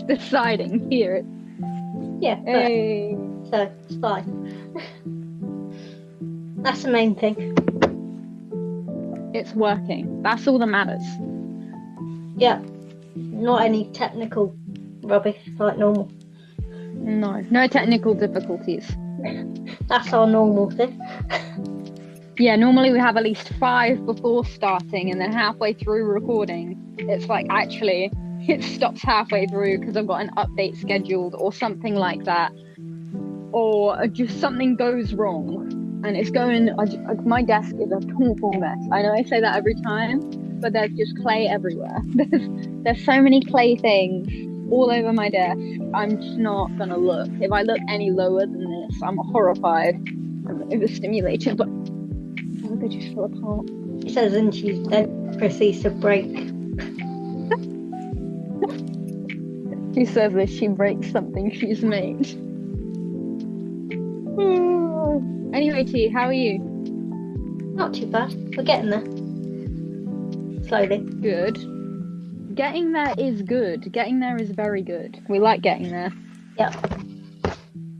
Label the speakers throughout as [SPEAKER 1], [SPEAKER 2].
[SPEAKER 1] just deciding here.
[SPEAKER 2] Yeah,
[SPEAKER 1] Hey.
[SPEAKER 2] so it's fine. That's the main thing.
[SPEAKER 1] It's working. That's all that matters.
[SPEAKER 2] Yeah, not any technical rubbish like normal.
[SPEAKER 1] No technical difficulties.
[SPEAKER 2] That's our normal thing.
[SPEAKER 1] Yeah, normally we have at least 5 before starting, and then halfway through recording, it's like actually it stops halfway through because I've got an update scheduled or something like that, or just something goes wrong, and it's going. My desk is a total mess. I know I say that every time, but there's just clay everywhere. There's so many clay things all over my desk. I'm just not gonna look. If I look any lower than this, I'm horrified. I'm overstimulated, but they just fall apart.
[SPEAKER 2] It says, and she then proceeds to break.
[SPEAKER 1] She says that she breaks something she's made. Anyway, T, how are you?
[SPEAKER 2] Not too bad. We're getting there. Slowly.
[SPEAKER 1] Good. Getting there is good. Getting there is very good. We like getting there.
[SPEAKER 2] Yeah.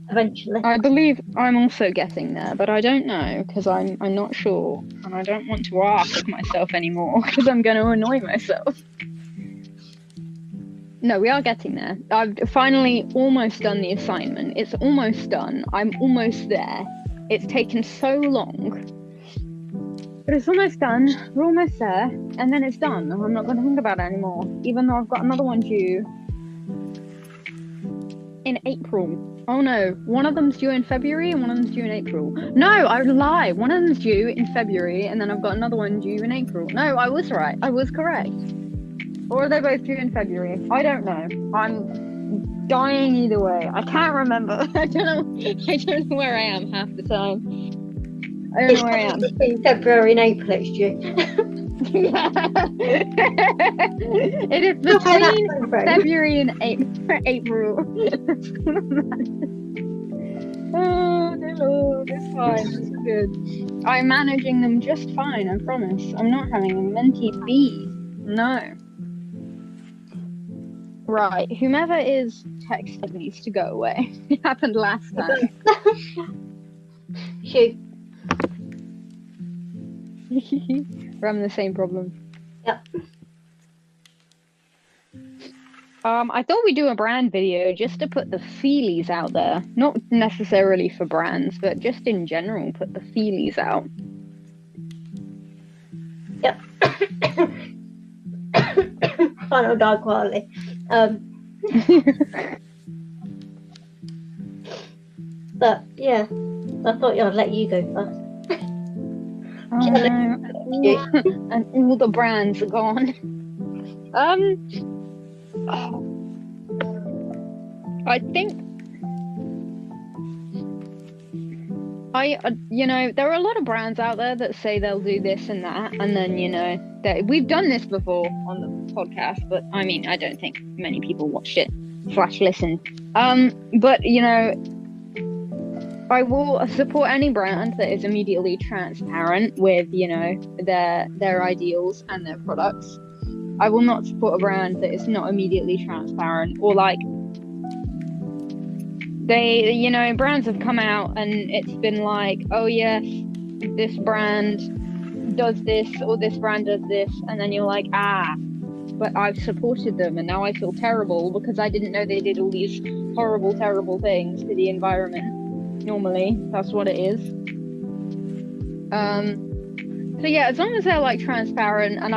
[SPEAKER 2] Eventually.
[SPEAKER 1] I believe I'm also getting there, but I don't know because I'm not sure, and I don't want to ask myself anymore because I'm going to annoy myself. No, we are getting there. I've finally almost done the assignment. It's almost done. I'm almost there. It's taken so long, but it's almost done. We're almost there, and then it's done. I'm not going to think about it anymore, even though I've got another one due in April. Oh no, one of them's due in February and one of them's due in April. No, I lie. One of them's due in February and then I've got another one due in April. No, I was right. I was correct. Or are they both due in February? I don't know. I'm dying either way. I can't remember. I don't know where I am half the time. I don't know where I am.
[SPEAKER 2] In February and April it's due.
[SPEAKER 1] It is between February and April. Oh dear Lord, it's fine, it's good. I'm managing them just fine, I promise. I'm not having a mentee bee. No. Right, whomever is texting needs to go away. It happened last time.
[SPEAKER 2] Shoot.
[SPEAKER 1] We're having the same problem.
[SPEAKER 2] Yep.
[SPEAKER 1] I thought we'd do a brand video just to put the feelies out there. Not necessarily for brands, but just in general, put the feelies out.
[SPEAKER 2] Yep. Final dog quality. But yeah, I thought I'd let you go first.
[SPEAKER 1] Oh, no. And all the brands are gone. I think there are a lot of brands out there that say they'll do this and that, and then we've done this before on the podcast, but I mean I don't think many people watched it / listened. But I will support any brand that is immediately transparent with their ideals and their products. I will not support a brand that is not immediately transparent, or like brands have come out and it's been like, oh yes, this brand does this or this brand does this, and then you're like, but I've supported them and now I feel terrible because I didn't know they did all these horrible, terrible things to the environment. Normally, that's what it is. So yeah, as long as they're like transparent, and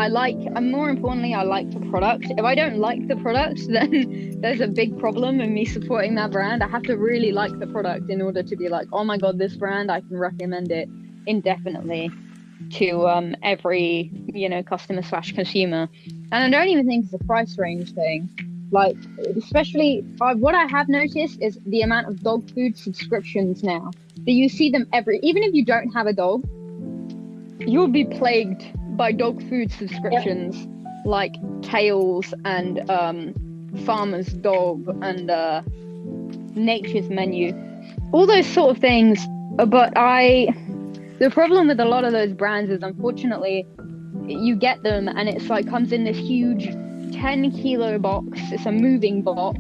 [SPEAKER 1] more importantly, I like the product. If I don't like the product, then there's a big problem in me supporting that brand. I have to really like the product in order to be like, oh my god, this brand, I can recommend it indefinitely to every customer / consumer. And I don't even think it's a price range thing. Like, especially what I have noticed is the amount of dog food subscriptions now that you see them even if you don't have a dog, you'll be plagued by dog food subscriptions. Yep. Like Tails and Farmer's Dog and Nature's Menu, all those sort of things. But the problem with a lot of those brands is, unfortunately, you get them and it's like comes in this huge 10-kilo box. It's a moving box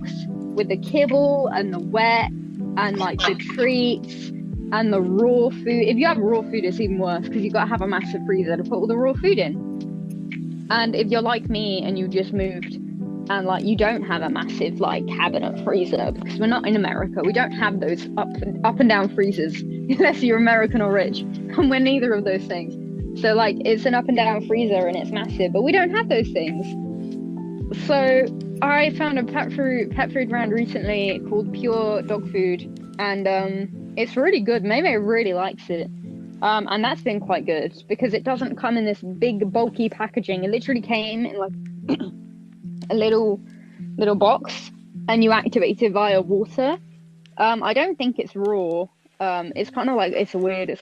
[SPEAKER 1] with the kibble and the wet and like the treats and the raw food. If you have raw food, it's even worse because you got to have a massive freezer to put all the raw food in. And if you're like me and you just moved and like you don't have a massive like cabinet freezer because we're not in America, we don't have those up and down freezers unless you're American or rich, and we're neither of those things. So like it's an up and down freezer and it's massive, but we don't have those things. So I found a pet food brand recently called Pure Dog Food, and it's really good. Meme really likes it. And that's been quite good because it doesn't come in this big bulky packaging. It literally came in like a little box, and you activate it via water. I don't think it's raw. It's kind of like it's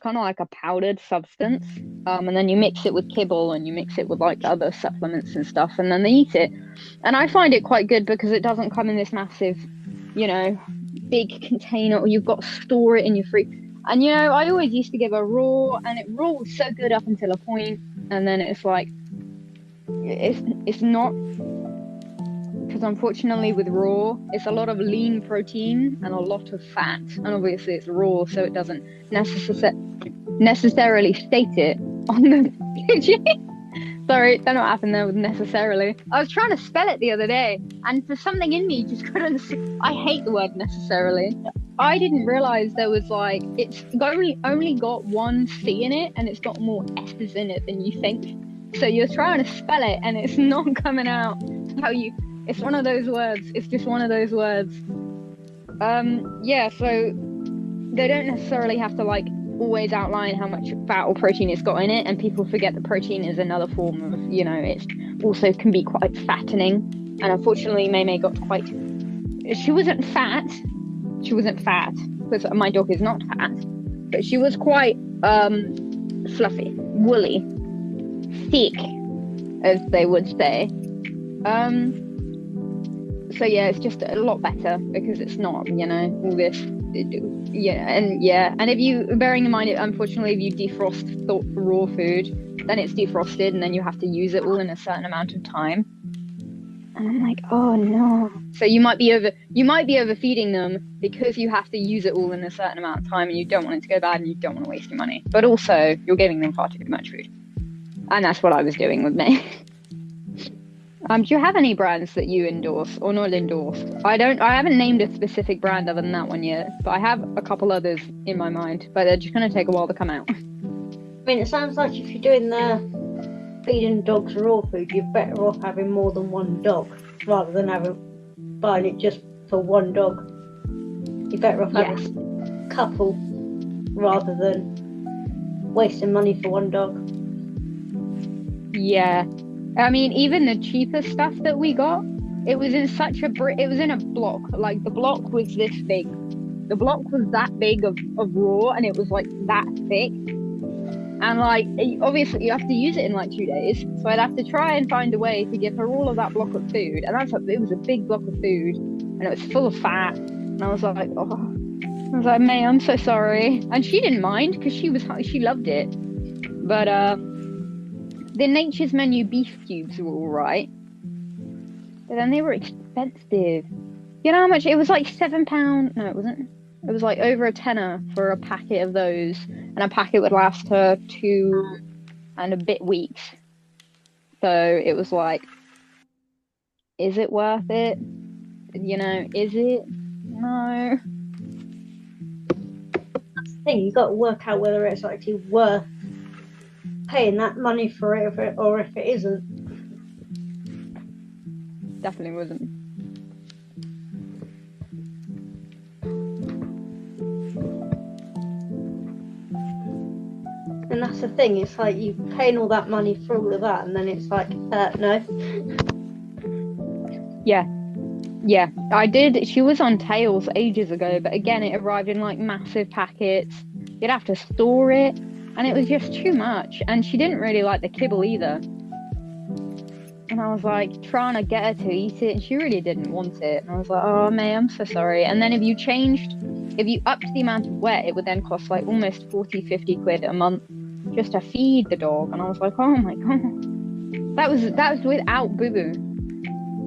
[SPEAKER 1] kind of like a powdered substance. And then you mix it with kibble and you mix it with like other supplements and stuff, and then they eat it. And I find it quite good because it doesn't come in this massive, big container, or you've got to store it in your fridge. And I always used to give a raw, and raw was so good up until a point, and then it's like it's not, because unfortunately with raw, it's a lot of lean protein and a lot of fat, and obviously it's raw, so it doesn't necessarily state it on the packaging. Sorry, don't know what happened there with necessarily. I was trying to spell it the other day, and for something in me just couldn't. I hate the word necessarily. I didn't realize there was like it's only got one C in it, and it's got more S's in it than you think. So you're trying to spell it, and it's not coming out how you. It's one of those words. It's just one of those words. Yeah. So they don't necessarily have to like always outline how much fat or protein it's got in it, and people forget that protein is another form of, it also can be quite fattening. And unfortunately, Mei got quite. She wasn't fat because my dog is not fat, but she was quite fluffy, woolly, thick, as they would say. So yeah, it's just a lot better because it's not, all this. And if you, bearing in mind, unfortunately, if you defrost raw food, then it's defrosted, and then you have to use it all in a certain amount of time. And I'm like, oh no. So you might be overfeeding them because you have to use it all in a certain amount of time, and you don't want it to go bad, and you don't want to waste your money. But also, you're giving them far too much food, and that's what I was doing with me. Do you have any brands that you endorse or not endorse? I haven't named a specific brand other than that one yet, but I have a couple others in my mind, but they're just going to take a while to come out.
[SPEAKER 2] I mean, it sounds like if you're doing the feeding dogs raw food, you're better off having more than one dog rather than buying it just for one dog. You're better off having a couple rather than wasting money for one dog.
[SPEAKER 1] Yeah. I mean, even the cheapest stuff that we got, it was in it was in a block. Like, the block was this big. The block was that big of raw, and it was like that thick. And like, obviously you have to use it in like 2 days. So I'd have to try and find a way to give her all of that block of food. And it was a big block of food, and it was full of fat. And I was like, May, I'm so sorry. And she didn't mind because she loved it. But the Nature's Menu beef cubes were all right, but then they were expensive. You know how much? It was like £7. No, it wasn't. It was like over a tenner for a packet of those, and a packet would last her 2 and a bit weeks. So it was like, is it worth it? Is it? No.
[SPEAKER 2] That's the thing. You got to work out whether it's actually worth paying that money for it, or if it isn't.
[SPEAKER 1] Definitely wasn't.
[SPEAKER 2] And that's the thing, it's like you paying all that money for all of that, and then it's like, no.
[SPEAKER 1] Yeah, I did. She was on Tails ages ago, but again, it arrived in like massive packets. You'd have to store it, and it was just too much. And she didn't really like the kibble either. And I was like trying to get her to eat it, and she really didn't want it. And I was like, oh, May, I'm so sorry. And then if you upped the amount of wet, it would then cost like almost 40-50 quid a month just to feed the dog. And I was like, oh my god, that was without Boo Boo.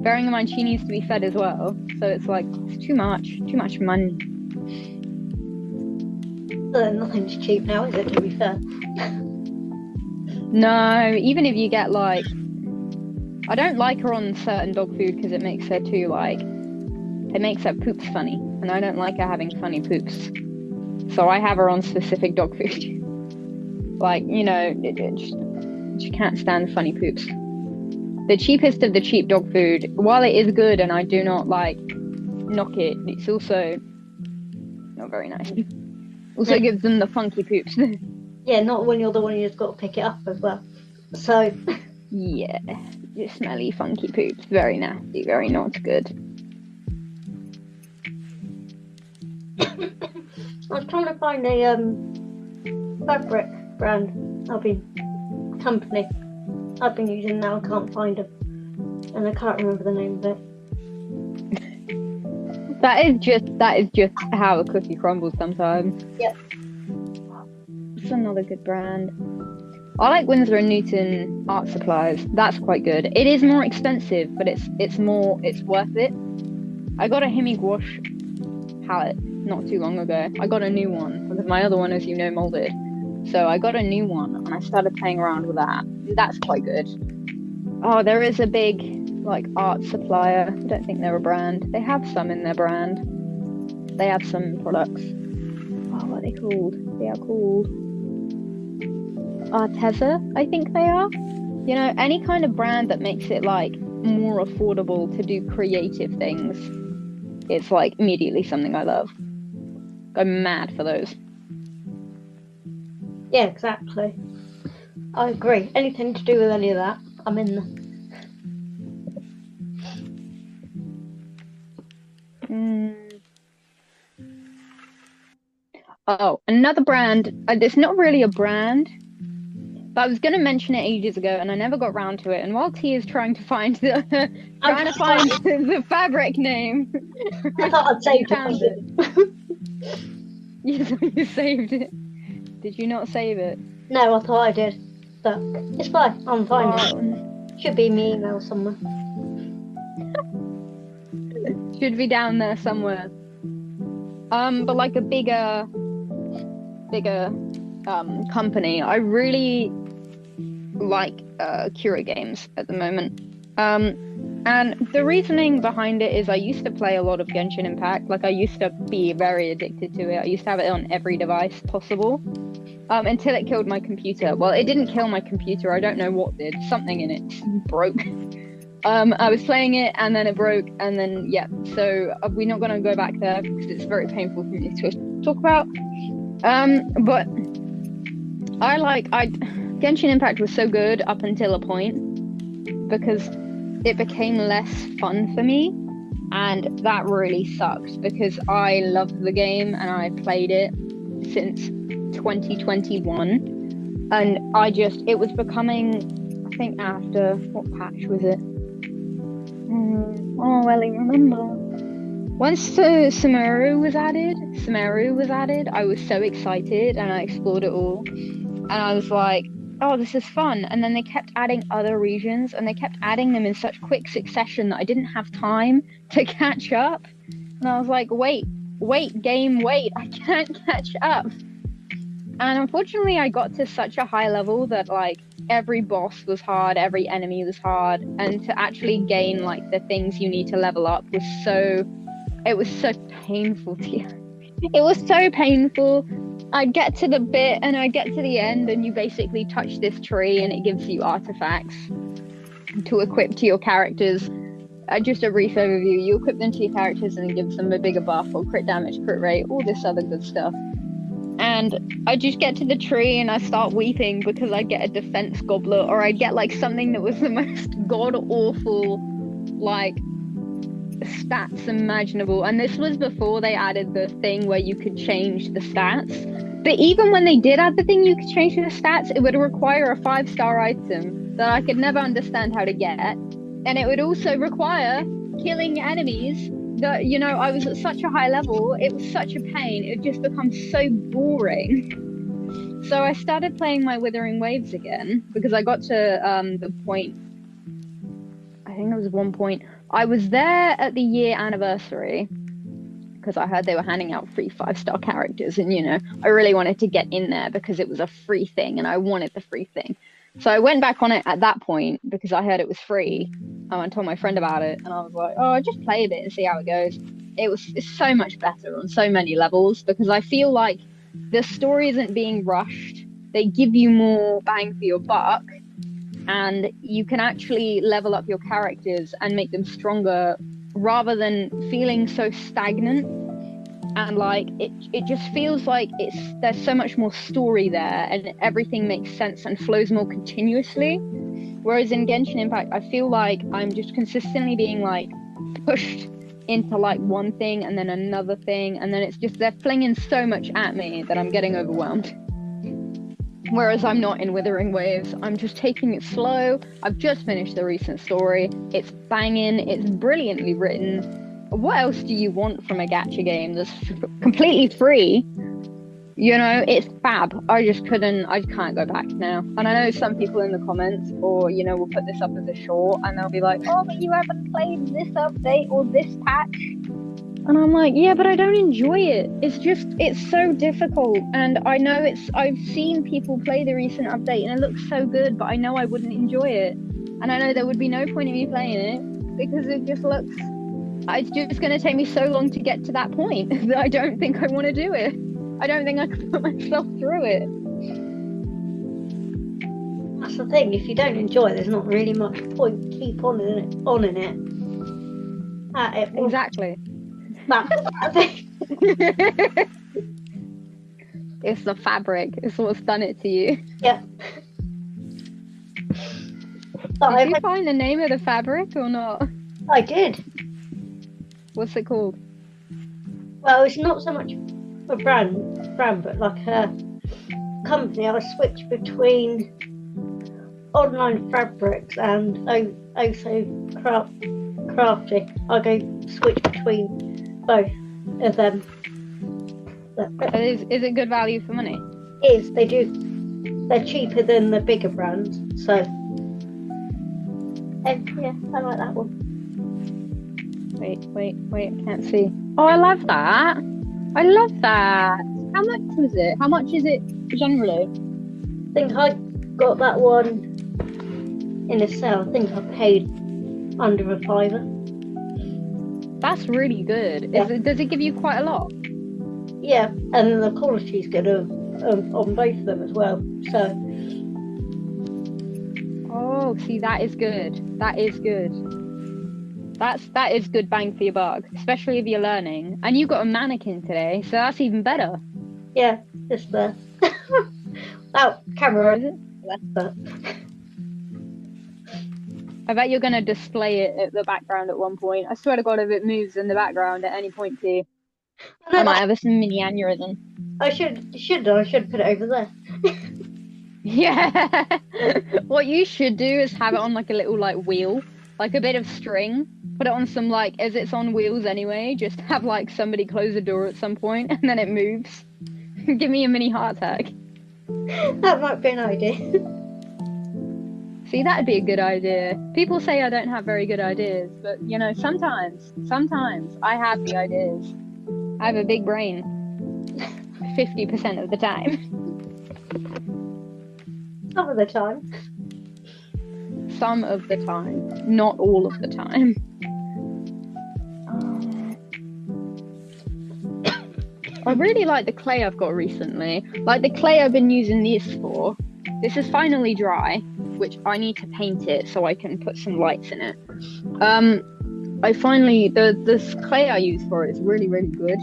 [SPEAKER 1] bearing in mind she needs to be fed as well. So it's like, it's too much money.
[SPEAKER 2] Nothing's cheap now, is it, to be fair?
[SPEAKER 1] No, even if you get like, I don't like her on certain dog food because it makes her too like, it makes her poops funny, and I don't like her having funny poops. So I have her on specific dog food. Like, you know, she can't stand funny poops. The cheapest of the cheap dog food, while it is good and I do not like knock it, it's also not very nice. Also gives them the funky poops.
[SPEAKER 2] Yeah, not when you're the one who just got to pick it up as well. So
[SPEAKER 1] yeah, just smelly funky poops, very nasty, very not good.
[SPEAKER 2] I was trying to find a fabric brand company I've been using now. I can't find them, and I can't remember the name of it.
[SPEAKER 1] That is just how a cookie crumbles sometimes.
[SPEAKER 2] Yep.
[SPEAKER 1] It's another good brand. I like Winsor & Newton art supplies. That's quite good. It is more expensive, but it's worth it. I got a Himi gouache palette not too long ago. I got a new one because my other one, as you know, molded. So I got a new one and I started playing around with that. That's quite good. Oh, there is a big like art supplier. I don't think they're a brand. They have some in their brand. They have some products. Oh, what are they called? They are called Arteza, I think they are. You know, any kind of brand that makes it like more affordable to do creative things, it's like immediately something I love. I'm mad for those.
[SPEAKER 2] Yeah, exactly. I agree. Anything to do with any of that, I'm in there.
[SPEAKER 1] Oh, another brand. It's not really a brand, but I was going to mention it ages ago, and I never got round to it. And while T is trying to find the the fabric name,
[SPEAKER 2] I thought I'd saved
[SPEAKER 1] found
[SPEAKER 2] it.
[SPEAKER 1] You saved it. Did you not save it?
[SPEAKER 2] No, I thought I did, but it's fine. I'm fine.
[SPEAKER 1] Oh.
[SPEAKER 2] Should be in my email somewhere.
[SPEAKER 1] Should be down there somewhere. But like a bigger company. I really like Cura Games at the moment. And the reasoning behind it is I used to play a lot of Genshin Impact. Like I used to be very addicted to it. I used to have it on every device possible. Until it killed my computer. Well, it didn't kill my computer. I don't know what did. Something in it broke. I was playing it and then it broke and then yeah. So we're not gonna go back there because it's very painful for me to talk about. But Genshin Impact was so good up until a point because it became less fun for me, and that really sucks because I loved the game and I played it since 2021, and it was becoming, I think after, what patch was it? Oh, Ellie, remember? Once Sumeru was added, I was so excited and I explored it all. And I was like, oh, this is fun. And then they kept adding other regions and they kept adding them in such quick succession that I didn't have time to catch up. And I was like, wait, game, wait, I can't catch up. And unfortunately, I got to such a high level that like every boss was hard, every enemy was hard, and to actually gain like the things you need to level up was so painful to you. It was so painful. I'd get to the bit and I'd get to the end and you basically touch this tree and it gives you artifacts to equip to your characters. Just a brief overview, you equip them to your characters and it gives them a bigger buff or crit damage, crit rate, all this other good stuff. And I just get to the tree and I start weeping because I'd get a defense goblet or I'd get like something that was the most god-awful like stats imaginable. And this was before they added the thing where you could change the stats. But even when they did add the thing you could change the stats, it would require a 5-star item that I could never understand how to get. And it would also require killing enemies that, you know, I was at such a high level, it was such a pain, it just becomes so boring. So I started playing my Withering Waves again, because I got to the point, I think there was one point I was there at the year anniversary because I heard they were handing out free 5-star characters, and I really wanted to get in there because it was a free thing and I wanted the free thing. So I went back on it at that point because I heard it was free. I told my friend about it and I was like, oh, just play a bit and see how it goes. It's so much better on so many levels because I feel like the story isn't being rushed. They give you more bang for your buck, and you can actually level up your characters and make them stronger rather than feeling so stagnant. And like it just feels like there's so much more story there and everything makes sense and flows more continuously. Whereas in Genshin Impact, I feel like I'm just consistently being like pushed into like one thing and then another thing, and then it's just they're flinging so much at me that I'm getting overwhelmed. Whereas I'm not in Withering Waves. I'm just taking it slow. I've just finished the recent story. It's banging. It's brilliantly written. What else do you want from a gacha game that's completely free? It's fab. I can't go back now. And I know some people in the comments or, will put this up as a short and they'll be like, oh, but you haven't played this update or this patch. And I'm like, yeah, but I don't enjoy it. It's so difficult. And I know I've seen people play the recent update and it looks so good, but I know I wouldn't enjoy it. And I know there would be no point in me playing it because it's just going to take me so long to get to that point that I don't think I want to do it. I don't think I could put myself through it.
[SPEAKER 2] That's the thing, if you don't enjoy it, there's not really much point keep on in it.
[SPEAKER 1] Exactly.
[SPEAKER 2] That's the thing.
[SPEAKER 1] It's the fabric. It's what's done it to you.
[SPEAKER 2] Yeah.
[SPEAKER 1] Did you find the name of the fabric or not?
[SPEAKER 2] I did.
[SPEAKER 1] What's it called?
[SPEAKER 2] Well, it's not so much a brand, but like a company. I switch between online fabrics and also crafting. I go switch between both of them.
[SPEAKER 1] Is it good value for money?
[SPEAKER 2] They're cheaper than the bigger brands, so yeah, I like that one.
[SPEAKER 1] Wait, I can't see. Oh, I love that. How much was it? How much is it generally?
[SPEAKER 2] I think I got that one in a sale. I think I paid under £5.
[SPEAKER 1] That's really good.
[SPEAKER 2] Yeah.
[SPEAKER 1] Does it give you quite a lot?
[SPEAKER 2] Yeah, and then the quality's good on both of them as well. So.
[SPEAKER 1] Oh, see, that is good. That is good. That is good bang for your buck, especially if you're learning. And you got a mannequin today, so that's even better.
[SPEAKER 2] Yeah, just there. That camera.
[SPEAKER 1] Is it? I bet you're gonna display it at the background at one point. I swear to God, if it moves in the background at any point, too, I might have a mini aneurysm.
[SPEAKER 2] I should put it over there.
[SPEAKER 1] Yeah. What you should do is have it on like a little like wheel, like a bit of string. Put it on some like, as it's on wheels anyway, just have like somebody close the door at some point and then it moves. Give me a mini heart attack.
[SPEAKER 2] That might be an idea.
[SPEAKER 1] See, that'd be a good idea. People say I don't have very good ideas, but sometimes I have the ideas. I have a big brain. 50% of the time.
[SPEAKER 2] Some of the time.
[SPEAKER 1] Some of the time. Not all of the time. I really like the clay I've got recently. Like the clay I've been using this for. This is finally dry, which I need to paint it so I can put some lights in it. This clay I use for it is really, really good.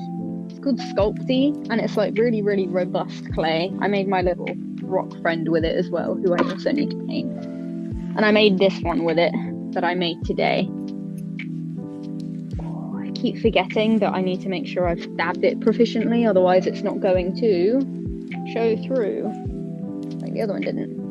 [SPEAKER 1] It's called Sculpty, and it's like really, really robust clay. I made my little rock friend with it as well, who I also need to paint. And I made this one with it that I made today. Oh, I keep forgetting that I need to make sure I've dabbed it proficiently, otherwise it's not going to show through. Like the other one didn't.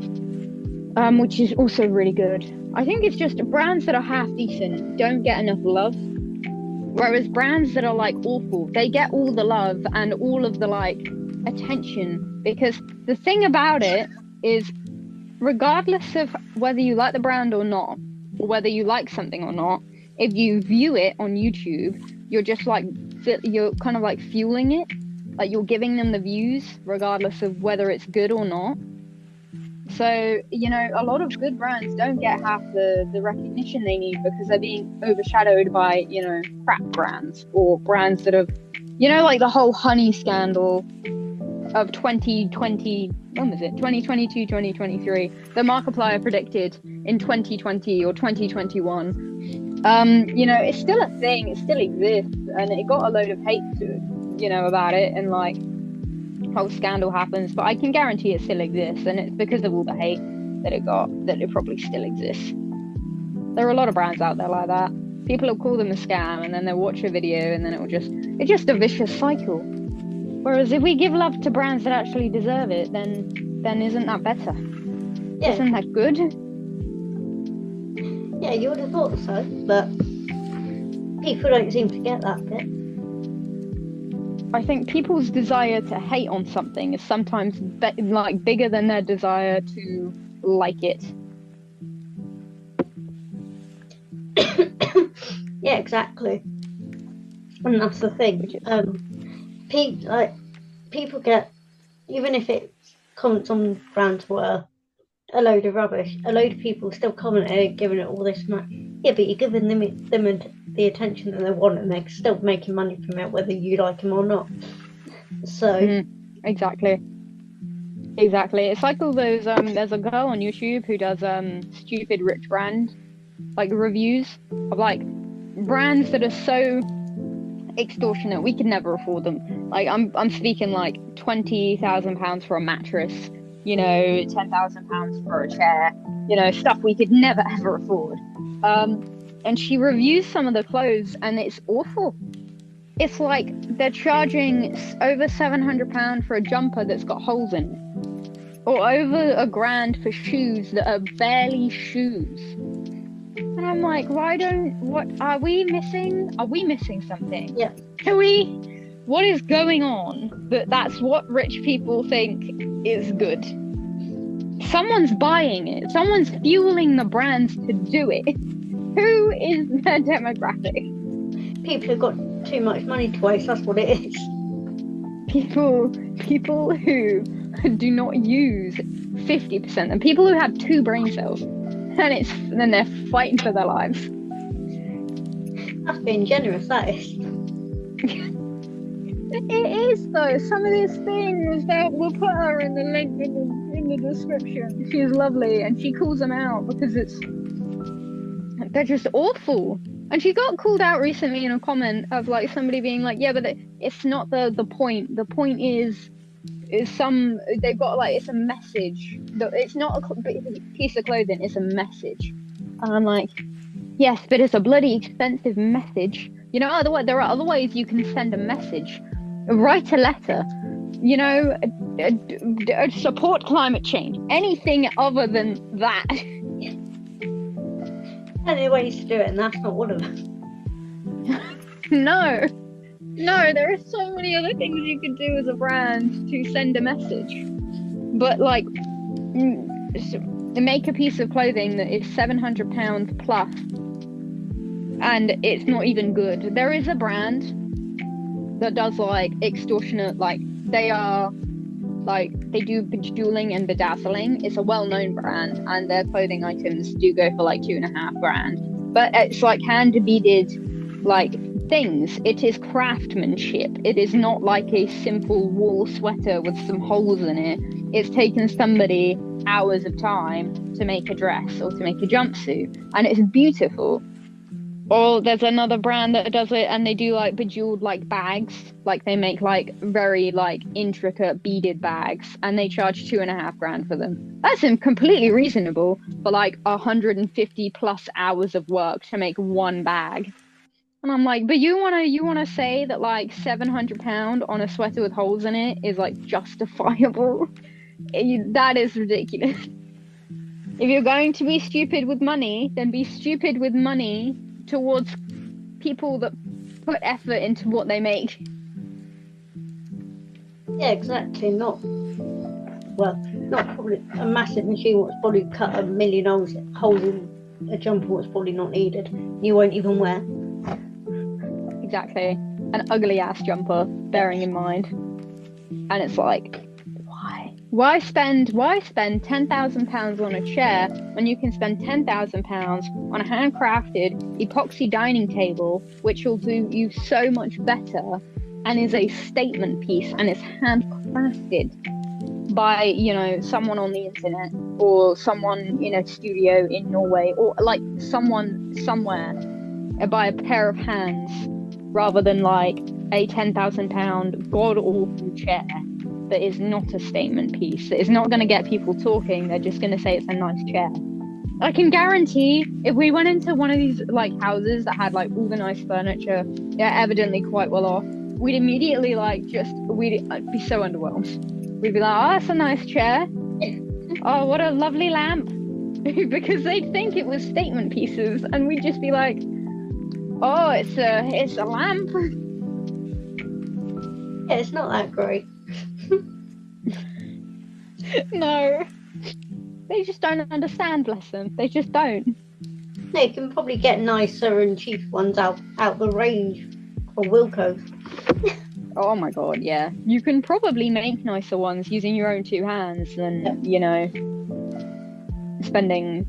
[SPEAKER 1] Which is also really good. I think it's just brands that are half decent don't get enough love. Whereas brands that are like awful, they get all the love and all of the like attention. Because the thing about it is, regardless of whether you like the brand or not, or whether you like something or not, if you view it on YouTube, you're just like, you're kind of like fueling it. Like you're giving them the views regardless of whether it's good or not. So, you know, a lot of good brands don't get half the recognition they need because they're being overshadowed by, you know, crap brands or brands that have, you know, like the whole honey scandal of 2020, when was it? 2022, 2023. The Markiplier predicted in 2020 or 2021. You know, it's still a thing, it still exists, and it got a load of hate to, you know, about it, and like whole scandal happens, but I can guarantee it still exists, and it's because of all the hate that it got that it probably still exists. There are a lot of brands out there like that. People will call them a scam, and then they'll watch a video, and then it's just a vicious cycle. Whereas if we give love to brands that actually deserve it, then isn't that better?
[SPEAKER 2] Yeah.
[SPEAKER 1] Isn't that good?
[SPEAKER 2] Yeah, you would have thought so, but people don't seem to get that bit.
[SPEAKER 1] I think people's desire to hate on something is sometimes like bigger than their desire to like it.
[SPEAKER 2] Yeah, exactly. And that's the thing. People get, even if it's comments on brands were a load of rubbish, a load of people still commenting and giving it all this money. Yeah, but you're giving them the attention that they want, and they're still making money from it, whether you like them or not. So
[SPEAKER 1] exactly. It's like all those there's a girl on YouTube who does stupid rich brand like reviews of like brands that are so extortionate we could never afford them. Like I'm speaking like £20,000 for a mattress, you know, £10,000 for a chair, you know, stuff we could never ever afford. And she reviews some of the clothes, and it's awful. It's like they're charging over £700 for a jumper that's got holes in it, or over £1,000 for shoes that are barely shoes. And I'm like, what are we missing? Are we missing something?
[SPEAKER 2] Yeah.
[SPEAKER 1] What is going on that's what rich people think is good? Someone's buying it. Someone's fueling the brands to do it. Who is their demographic?
[SPEAKER 2] People who've got too much money to waste, that's what it is.
[SPEAKER 1] People who do not use 50%, and people who have 2 brain cells, and then they're fighting for their lives.
[SPEAKER 2] That's being generous, that is.
[SPEAKER 1] It is though. Some of these things that we'll put her in the link in the description. She's lovely, and she calls them out because they're just awful. And she got called out recently in a comment of like somebody being like, yeah, but it's not the point. The point is they've got like, it's a message. It's not a piece of clothing, it's a message. And I'm like, yes, but it's a bloody expensive message. You know, otherwise there are other ways you can send a message. Write a letter. You know, support climate change. Anything other than that.
[SPEAKER 2] Plenty of ways to do it, and that's not one of them.
[SPEAKER 1] No, there are so many other things you could do as a brand to send a message. But like, make a piece of clothing that is £700 plus, and it's not even good. There is a brand that does like extortionate, like they do bejeweling and bedazzling. It's a well-known brand, and their clothing items do go for like £2,500. But it's like hand-beaded, like things. It is craftsmanship. It is not like a simple wool sweater with some holes in it. It's taken somebody hours of time to make a dress or to make a jumpsuit, and it's beautiful. Or there's another brand that does it, and they do like bejeweled like bags, like they make like very like intricate beaded bags, and they charge £2,500 for them. That's completely reasonable for like 150 plus hours of work to make one bag. And I'm like, but you wanna say that like £700 on a sweater with holes in it is like justifiable? That is ridiculous. If you're going to be stupid with money, then be stupid with money towards people that put effort into what they make.
[SPEAKER 2] Yeah, exactly. Not probably a massive machine that's probably cut 1 million holes in a jumper that's probably not needed. You won't even wear.
[SPEAKER 1] Exactly. An ugly ass jumper, bearing in mind. And it's like, why? Why spend £10,000 on a chair when you can spend £10,000 on a handcrafted epoxy dining table, which will do you so much better and is a statement piece and is handcrafted by, you know, someone on the internet or someone in a studio in Norway or like someone somewhere by a pair of hands rather than like a £10,000 god awful chair that is not a statement piece, that is not going to get people talking. They're just going to say it's a nice chair. I can guarantee if we went into one of these like houses that had like all the nice furniture, yeah, evidently quite well off, we'd immediately like we'd be so underwhelmed. We'd be like, oh, that's a nice chair. Oh, what a lovely lamp. Because they'd think it was statement pieces, and we'd just be like, oh, it's a lamp.
[SPEAKER 2] Yeah, it's not that great.
[SPEAKER 1] No. They just don't understand, bless them. They just don't.
[SPEAKER 2] They can probably get nicer and cheap ones out the range for Wilco.
[SPEAKER 1] Oh my god, yeah. You can probably make nicer ones using your own two hands than, you know, spending...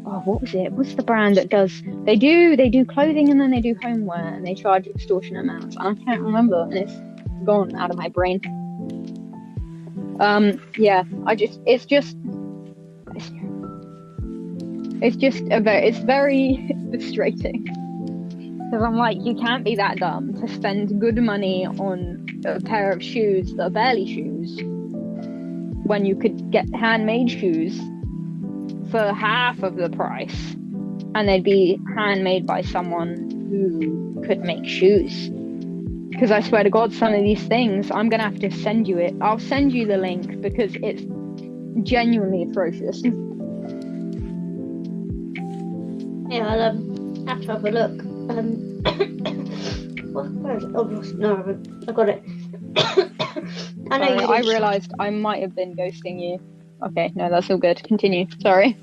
[SPEAKER 1] Oh, what was it? What's the brand that does... They do clothing and then they do homeware and they charge extortionate amounts. And I can't remember and it's gone out of my brain. Yeah, it's very frustrating. Because I'm like, you can't be that dumb to spend good money on a pair of shoes that are barely shoes when you could get handmade shoes for half of the price and they'd be handmade by someone who could make shoes. Because I swear to God, some of these things, I'm going to have to send you it. I'll send you the link because it's genuinely atrocious.
[SPEAKER 2] Yeah, I'll have to have a look. Where is it? Oh, no, I haven't. I got it.
[SPEAKER 1] I realised I might have been ghosting you. Okay, no, that's all good. Continue. Sorry.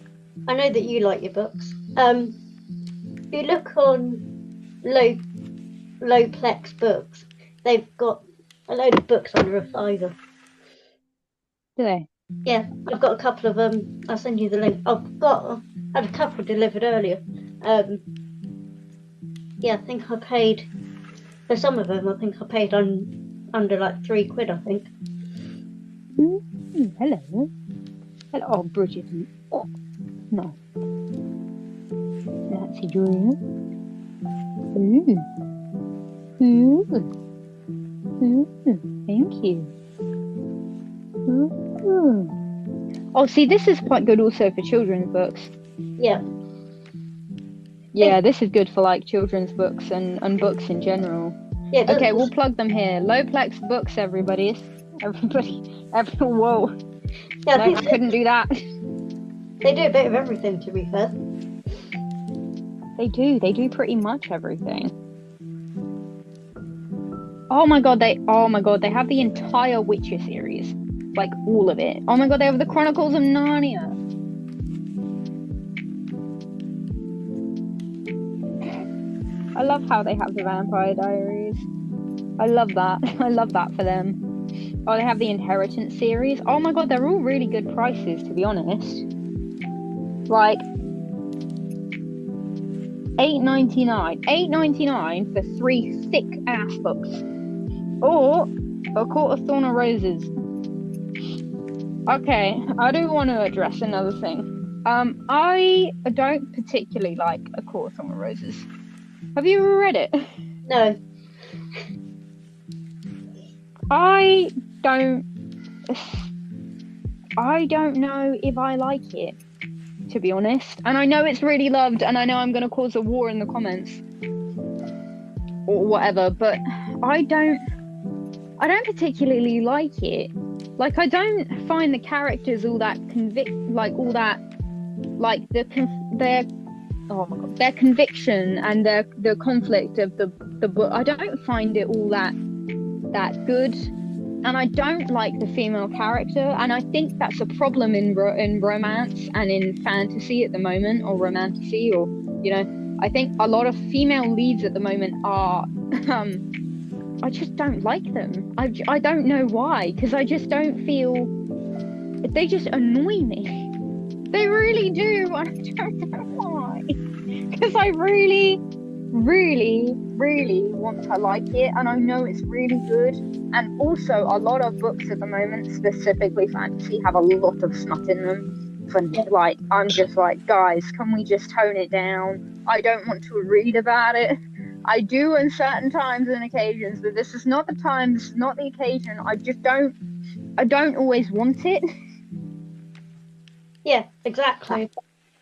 [SPEAKER 2] I know that you like your books. If you look on Lowplex books, they've got a load of books under a £5.
[SPEAKER 1] Do they?
[SPEAKER 2] Yeah, I've got a couple of them. I'll send you the link. I had a couple delivered earlier. Yeah, I think I paid for some of them. I think I paid under like £3, I think.
[SPEAKER 1] Hello. Oh, Bridget. Oh, no. That's a dream. Thank you. Oh, see, this is quite good also for children's books.
[SPEAKER 2] Yeah.
[SPEAKER 1] Yeah, this is good for like children's books and books in general.
[SPEAKER 2] Yeah.
[SPEAKER 1] Okay, we'll plug them here. Lowplex books, everybody. Whoa.
[SPEAKER 2] Yeah,
[SPEAKER 1] no, I couldn't do that.
[SPEAKER 2] They do a bit of everything, to be fair.
[SPEAKER 1] They do pretty much everything. Oh my god, they have the entire Witcher series. Like all of it. Oh my god, they have the Chronicles of Narnia. I love how they have the Vampire Diaries. I love that. I love that for them. Oh, they have the Inheritance series. Oh my god, they're all really good prices, to be honest. Like $8.99 for 3 thick ass books, or A Court of Thorn and Roses. Okay, I do want to address another thing. I don't particularly like A Court of Thorn and Roses. Have you ever read it?
[SPEAKER 2] No.
[SPEAKER 1] I don't know if I like it, to be honest. And I know it's really loved, and I know I'm going to cause a war in the comments or whatever, but I don't particularly like it. Like, I don't find the characters all that their conviction and the conflict of the book. I don't find it all that good. and I don't like the female character, and I think that's a problem in romance and in fantasy at the moment, or romantasy, or I think a lot of female leads at the moment are I just don't like them. I don't know why, because I just don't feel, they just annoy me. They really do, and I don't know why. Because I really, really, really want to like it, and I know it's really good. And also, a lot of books at the moment, specifically fantasy, have a lot of smut in them. Like, I'm just like, guys, can we just tone it down? I don't want to read about it. I do in certain times and occasions, but this is not the time, this is not the occasion. I don't always want it.
[SPEAKER 2] Yeah, exactly.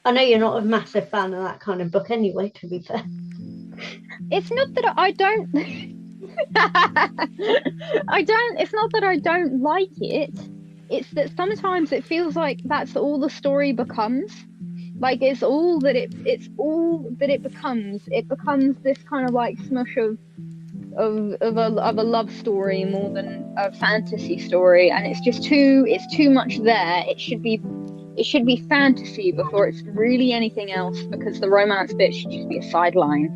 [SPEAKER 2] I know you're not a massive fan of that kind of book anyway, to be fair.
[SPEAKER 1] It's not that I don't it's not that I don't like it. It's that sometimes it feels like that's all the story becomes. Like it's all that it becomes. It becomes this kind of like smush of a love story more than a fantasy story, and it's too much there. It should be fantasy before it's really anything else, because the romance bit should just be a sideline.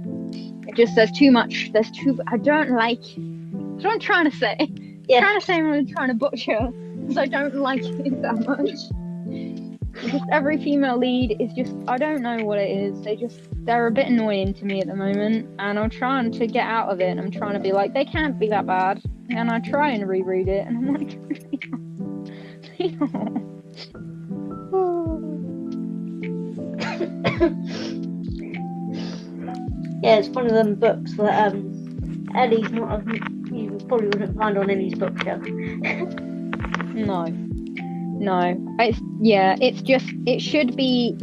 [SPEAKER 1] There's too much. I don't like. That's what I'm trying to say.
[SPEAKER 2] Yeah.
[SPEAKER 1] I'm trying to butcher, because I don't like it that much. Just every female lead is just, I don't know what it is. They're a bit annoying to me at the moment, and I'm trying to get out of it. And I'm trying to be like, they can't be that bad. And I try and reread it, and I'm like,
[SPEAKER 2] Yeah, it's one of them books that Ellie's not. You probably wouldn't find on Ellie's bookshelf.
[SPEAKER 1] No. It should be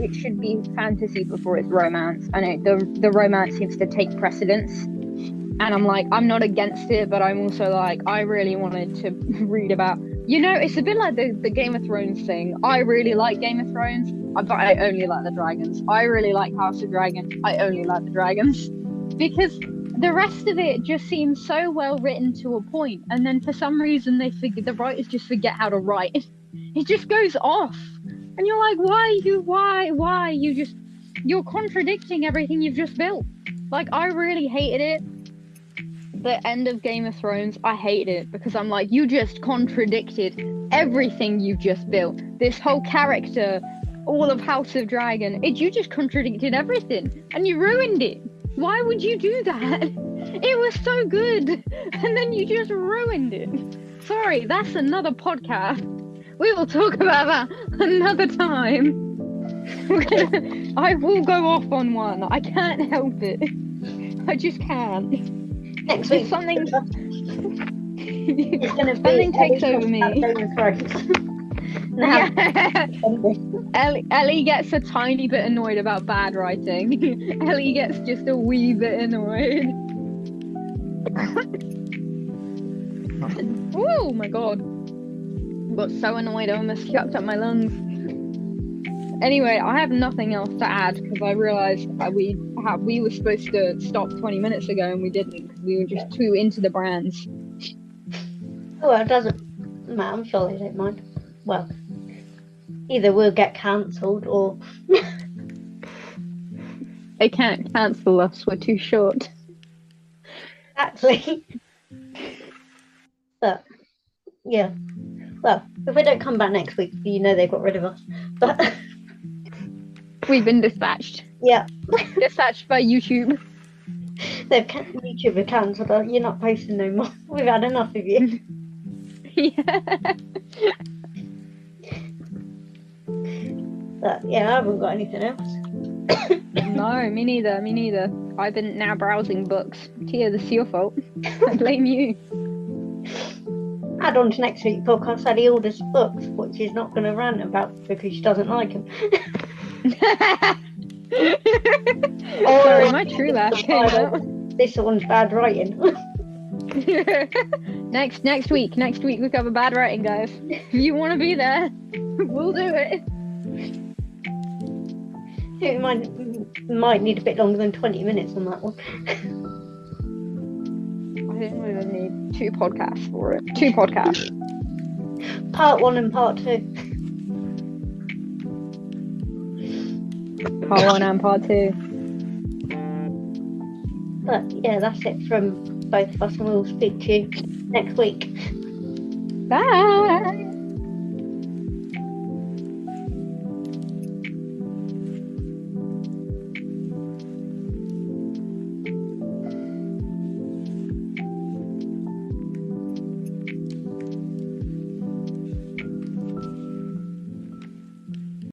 [SPEAKER 1] fantasy before it's romance, and the romance seems to take precedence. And I'm like, I'm not against it, but I'm also like, I really wanted to read about. It's a bit like the Game of Thrones thing. I really like Game of Thrones, but I only like the dragons. I really like House of Dragon. I only like the dragons, because the rest of it just seems so well written to a point, and then for some reason the writers just forget how to write. It just goes off, and you're like, why you're contradicting everything you've just built. Like, I really hated it. The end of Game of Thrones, I hated it, because I'm like, you just contradicted everything you've just built. This whole character, all of House of Dragon, you just contradicted everything, and you ruined it. Why would you do that? It was so good, and then you just ruined it. Sorry, that's another podcast. We will talk about that another time. I will go off on one. I can't help it. I just can't.
[SPEAKER 2] Next week,
[SPEAKER 1] something
[SPEAKER 2] takes
[SPEAKER 1] over me. Ellie gets a tiny bit annoyed about bad writing. Ellie gets just a wee bit annoyed. Oh my god. I got so annoyed I almost chucked up my lungs. Anyway, I have nothing else to add, because I realised we were supposed to stop 20 minutes ago and we didn't, because we were just too into the brands.
[SPEAKER 2] Oh, well, it doesn't matter. I'm sure they don't mind. Well, either we'll get cancelled or
[SPEAKER 1] they can't cancel us. We're too short.
[SPEAKER 2] Exactly. But yeah. Well, if we don't come back next week, they got rid of us. But
[SPEAKER 1] we've been dispatched.
[SPEAKER 2] Yeah.
[SPEAKER 1] Dispatched by YouTube.
[SPEAKER 2] YouTube have cancelled us. You're not posting no more. We've had enough of you.
[SPEAKER 1] Yeah.
[SPEAKER 2] But yeah, I haven't got anything else.
[SPEAKER 1] No, me neither. I've been now browsing books. Tia, this is your fault. I blame you.
[SPEAKER 2] Add on to next week's podcast, Ellie orders books, which she's not going to rant about because she doesn't like them.
[SPEAKER 1] Sorry, my true laugh came out.
[SPEAKER 2] This one's bad writing.
[SPEAKER 1] Next week we cover bad writing, guys. If you want to be there, we'll do it.
[SPEAKER 2] It might need a bit longer than 20 minutes on that one.
[SPEAKER 1] I think we're going to need 2 podcasts for it. 2 podcasts.
[SPEAKER 2] part 1 and part 2.
[SPEAKER 1] Part 1 and part 2.
[SPEAKER 2] But yeah, that's it from both of us, and we'll speak to you next week.
[SPEAKER 1] Bye.